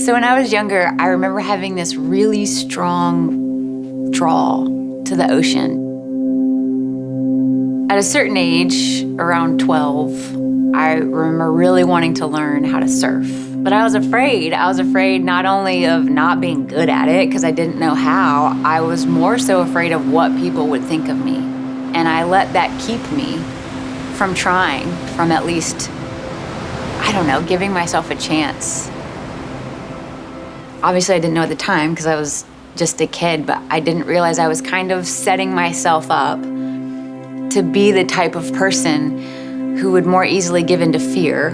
So when I was younger, I remember having this really strong draw to the ocean. At a certain age, around 12, I remember really wanting to learn how to surf. But I was afraid. I was afraid not only of not being good at it, because I didn't know how, I was more so afraid of what people would think of me. And I let that keep me from trying, from at least, I don't know, giving myself a chance. Obviously, I didn't know at the time because I was just a kid, but I didn't realize I was kind of setting myself up to be the type of person who would more easily give into fear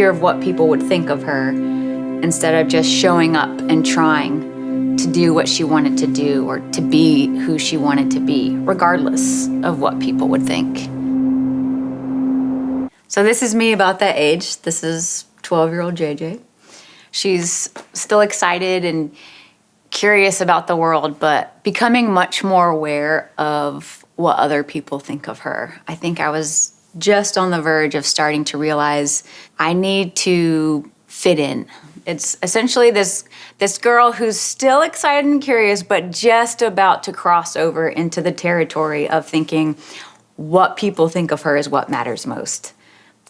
of what people would think of her, instead of just showing up and trying to do what she wanted to do or to be who she wanted to be, regardless of what people would think. So this is me about that age. This is 12-year-old JJ. She's still excited and curious about the world, but becoming much more aware of what other people think of her. I think I was just on the verge of starting to realize I need to fit in. It's essentially this girl who's still excited and curious, but just about to cross over into the territory of thinking what people think of her is what matters most.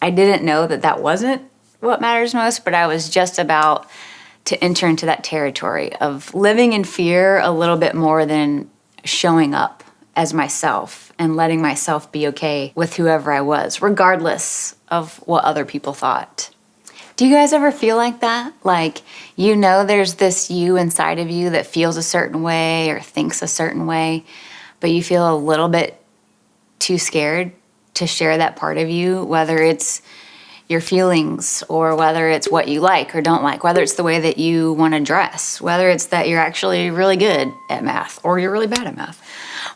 I didn't know that that wasn't what matters most, but I was just about to enter into that territory of living in fear a little bit more than showing up as myself and letting myself be okay with whoever I was, regardless of what other people thought. Do you guys ever feel like that? Like, you know there's this you inside of you that feels a certain way or thinks a certain way, but you feel a little bit too scared to share that part of you, whether it's your feelings or whether it's what you like or don't like, whether it's the way that you want to dress, whether it's that you're actually really good at math or you're really bad at math,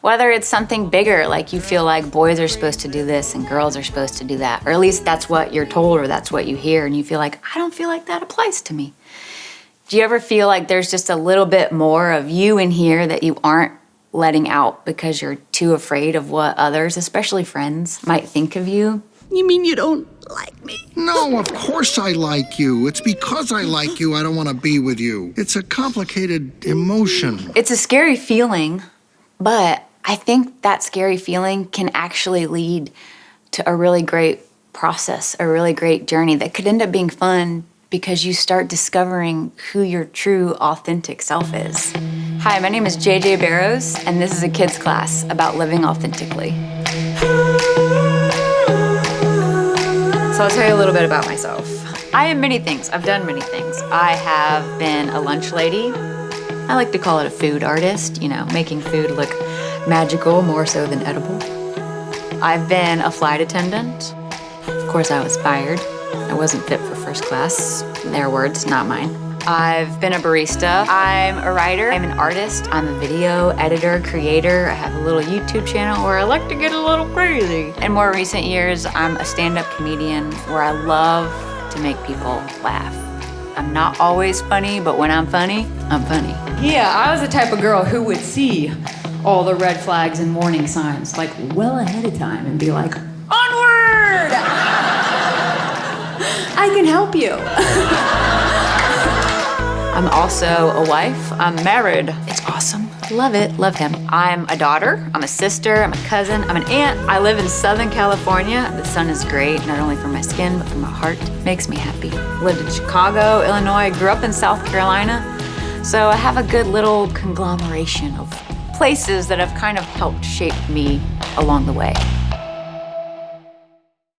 whether it's something bigger, like you feel like boys are supposed to do this and girls are supposed to do that, or at least that's what you're told or that's what you hear, and you feel like, I don't feel like that applies to me. Do you ever feel like there's just a little bit more of you in here that you aren't letting out because you're too afraid of what others, especially friends, might think of you? You mean you don't like me? No, of course I like you. It's because I like you I don't want to be with you. It's a complicated emotion. It's a scary feeling, but I think that scary feeling can actually lead to a really great process, a really great journey that could end up being fun because you start discovering who your true, authentic self is. Hi, my name is JJ Barrows, and this is a kids class about living authentically. So I'll tell you a little bit about myself. I am many things. I've done many things. I have been a lunch lady. I like to call it a food artist, you know, making food look magical more so than edible. I've been a flight attendant. Of course, I was fired. I wasn't fit for first class. Their words, not mine. I've been a barista. I'm a writer. I'm an artist. I'm a video editor, creator. I have a little YouTube channel where I like to get a little crazy. In more recent years, I'm a stand-up comedian where I love to make people laugh. I'm not always funny, but when I'm funny, I'm funny. Yeah, I was the type of girl who would see all the red flags and warning signs like well ahead of time and be like, onward! I can help you. I'm also a wife. I'm married. It's awesome. Love it. Love him. I'm a daughter. I'm a sister. I'm a cousin. I'm an aunt. I live in Southern California. The sun is great, not only for my skin, but for my heart. It makes me happy. Lived in Chicago, Illinois. Grew up in South Carolina. So I have a good little conglomeration of places that have kind of helped shape me along the way.